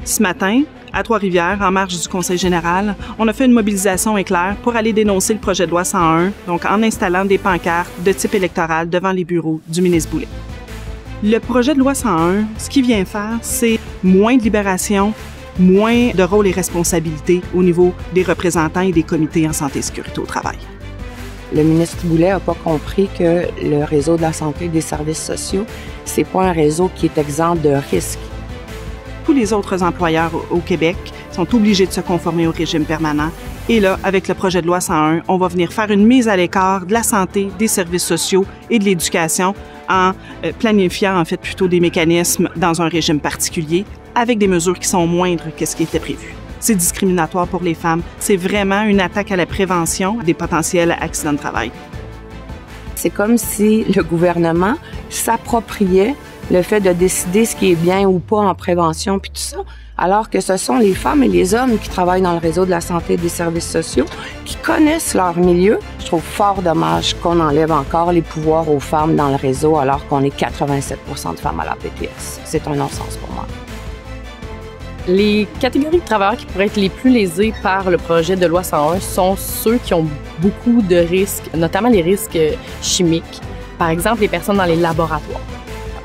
Ce matin, à Trois-Rivières, en marge du Conseil général, on a fait une mobilisation éclair pour aller dénoncer le projet de loi 101, donc en installant des pancartes de type électoral devant les bureaux du ministre Boulet. Le projet de loi 101, ce qu'il vient faire, c'est moins de libération, moins de rôle et responsabilités au niveau des représentants et des comités en santé et sécurité au travail. Le ministre Boulet n'a pas compris que le réseau de la santé et des services sociaux, c'est pas un réseau qui est exempt de risques. Tous les autres employeurs au Québec sont obligés de se conformer au régime permanent. Et là, avec le projet de loi 101, on va venir faire une mise à l'écart de la santé, des services sociaux et de l'éducation en planifiant en fait plutôt des mécanismes dans un régime particulier avec des mesures qui sont moindres que ce qui était prévu. C'est discriminatoire pour les femmes. C'est vraiment une attaque à la prévention des potentiels accidents de travail. C'est comme si le gouvernement s'appropriait le fait de décider ce qui est bien ou pas en prévention puis tout ça, alors que ce sont les femmes et les hommes qui travaillent dans le réseau de la santé et des services sociaux, qui connaissent leur milieu. Je trouve fort dommage qu'on enlève encore les pouvoirs aux femmes dans le réseau alors qu'on est 87 % de femmes à la PTS. C'est un non-sens pour moi. Les catégories de travailleurs qui pourraient être les plus lésées par le projet de loi 101 sont ceux qui ont beaucoup de risques, notamment les risques chimiques. Par exemple, les personnes dans les laboratoires.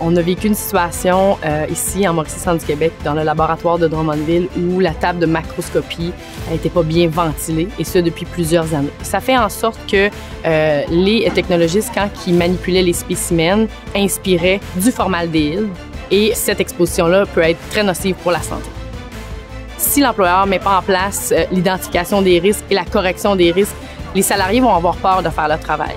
On a vécu une situation ici, en Mauricie-Centre-du-Québec, dans le laboratoire de Drummondville, où la table de macroscopie n'était pas bien ventilée, et ce, depuis plusieurs années. Ça fait en sorte que les technologistes, quand ils manipulaient les spécimens, inspiraient du formaldéhyde, et cette exposition-là peut être très nocive pour la santé. Si l'employeur ne met pas en place l'identification des risques et la correction des risques, les salariés vont avoir peur de faire le travail.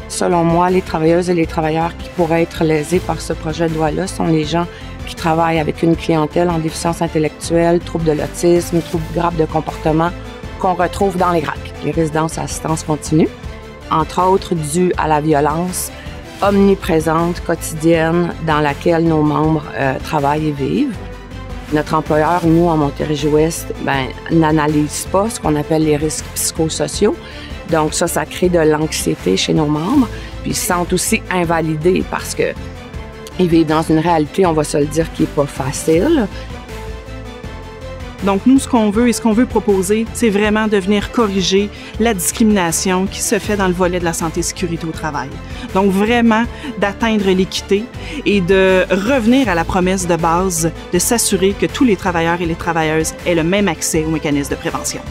Selon moi, les travailleuses et les travailleurs qui pourraient être lésés par ce projet de loi-là sont les gens qui travaillent avec une clientèle en déficience intellectuelle, troubles de l'autisme, troubles graves de comportement qu'on retrouve dans les RAC, les résidences à assistance continue, entre autres dues à la violence omniprésente, quotidienne, dans laquelle nos membres travaillent et vivent. Notre employeur, nous, en Montérégie-Ouest, n'analyse pas ce qu'on appelle les risques psychosociaux. Donc ça crée de l'anxiété chez nos membres. Puis ils se sentent aussi invalidés parce que ils vivent dans une réalité, on va se le dire, qui n'est pas facile. Donc nous, ce qu'on veut et ce qu'on veut proposer, c'est vraiment de venir corriger la discrimination qui se fait dans le volet de la santé et sécurité au travail. Donc vraiment d'atteindre l'équité et de revenir à la promesse de base de s'assurer que tous les travailleurs et les travailleuses aient le même accès aux mécanismes de prévention.